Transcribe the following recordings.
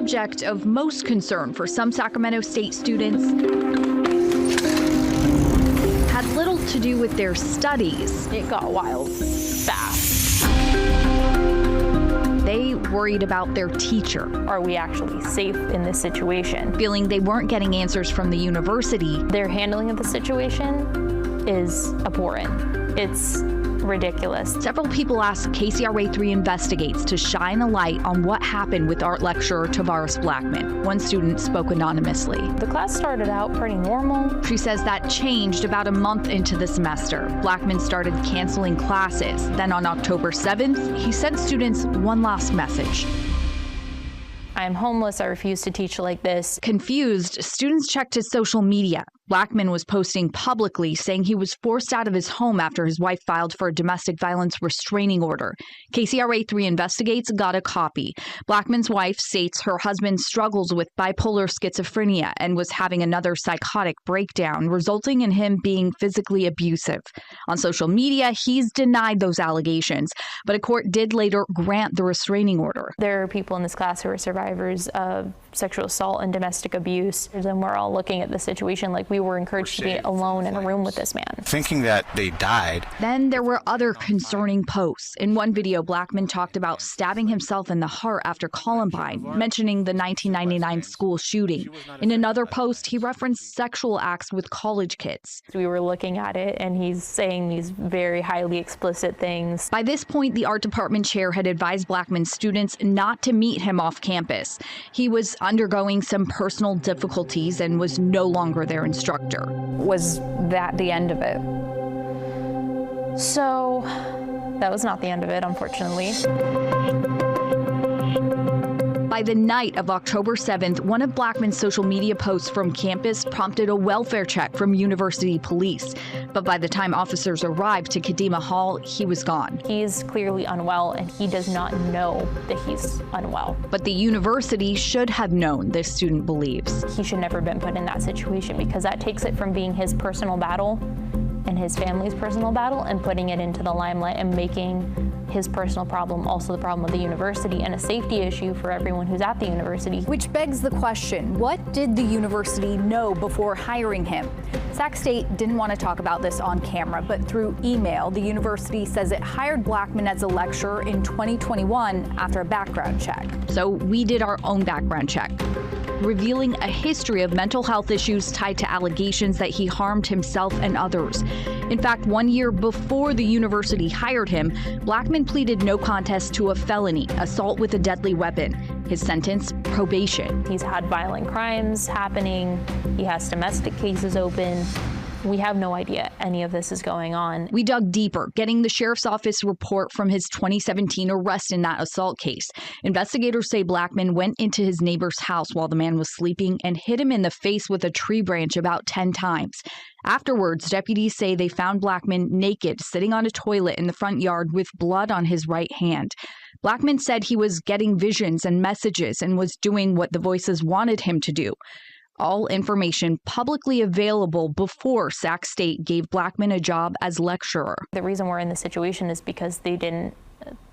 subject of most concern for some Sacramento State students had little to do with their studies. It got wild fast. They worried about their teacher. Are we actually safe in this situation? Feeling they weren't getting answers from the university. Their handling of the situation is abhorrent. It's ridiculous. Several people asked KCRA 3 Investigates to shine a light on what happened with art lecturer Tavares Blackman. One student spoke anonymously. The class started out pretty normal. She says that changed about a month into the semester. Blackman started canceling classes. Then on October 7th, he sent students one last message. I'm homeless. I refuse to teach like this. Confused, students checked his social media. Blackman was posting publicly saying he was forced out of his home after his wife filed for a domestic violence restraining order. KCRA 3 Investigates got a copy. Blackman's wife states her husband struggles with bipolar schizophrenia and was having another psychotic breakdown, resulting in him being physically abusive. On social media, he's denied those allegations, but a court did later grant the restraining order. There are people in this class who are survivors of sexual assault and domestic abuse, and we're all looking at the situation like we were encouraged to be alone in a room with this man. Thinking that they died. Then there were other concerning posts. In one video, Blackman talked about stabbing himself in the heart after Columbine, mentioning the 1999 school shooting. In another post, he referenced sexual acts with college kids. We were looking at it, and he's saying these very highly explicit things. By this point, the art department chair had advised Blackman's students not to meet him off campus. He was undergoing some personal difficulties and was no longer their instructor. Was that the end of it? So that was not the end of it, unfortunately. By the night of October 7th, one of Blackman's social media posts from campus prompted a welfare check from university police. But by the time officers arrived to Kadima Hall, he was gone. He's clearly unwell, and he does not know that he's unwell. But the university should have known, this student believes. He should never have been put in that situation, because that takes it from being his personal battle and his family's personal battle and putting it into the limelight and making his personal problem also the problem of the university and a safety issue for everyone who's at the university. Which begs the question, what did the university know before hiring him? Sac State didn't want to talk about this on camera, but through email, the university says it hired Blackman as a lecturer in 2021 after a background check. So we did our own background check, revealing a history of mental health issues tied to allegations that he harmed himself and others. In fact, 1 year before the university hired him, Blackman pleaded no contest to a felony, assault with a deadly weapon. His sentence, probation. He's had violent crimes happening. He has domestic cases open. We have no idea any of this is going on. We dug deeper, getting the sheriff's office report from his 2017 arrest in that assault case. Investigators say Blackman went into his neighbor's house while the man was sleeping and hit him in the face with a tree branch about 10 times. Afterwards, deputies say they found Blackman naked, sitting on a toilet in the front yard with blood on his right hand. Blackman said he was getting visions and messages and was doing what the voices wanted him to do. All information publicly available before Sac State gave Blackman a job as lecturer. The reason we're in this situation is because they didn't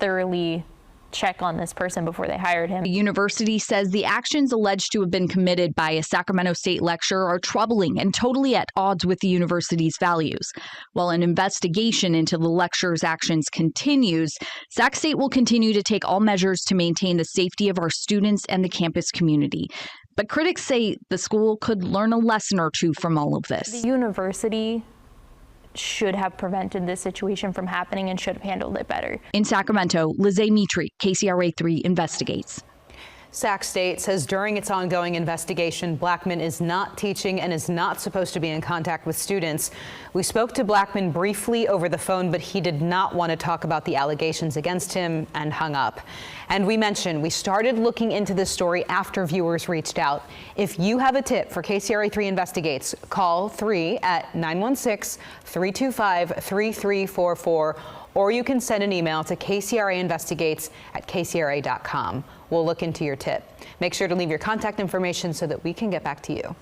thoroughly check on this person before they hired him. The university says the actions alleged to have been committed by a Sacramento State lecturer are troubling and totally at odds with the university's values. While an investigation into the lecturer's actions continues, Sac State will continue to take all measures to maintain the safety of our students and the campus community. But critics say the school could learn a lesson or two from all of this. The university should have prevented this situation from happening and should have handled it better. In Sacramento, Lizzie Mitri, KCRA 3 Investigates. Sac State says during its ongoing investigation, Blackman is not teaching and is not supposed to be in contact with students. We spoke to Blackman briefly over the phone, but he did not want to talk about the allegations against him and hung up. And we mentioned we started looking into this story after viewers reached out. If you have a tip for KCRA 3 Investigates, call 3 at 916-325-3344, or you can send an email to kcrainvestigates@kcra.com. We'll look into your tip. Make sure to leave your contact information so that we can get back to you.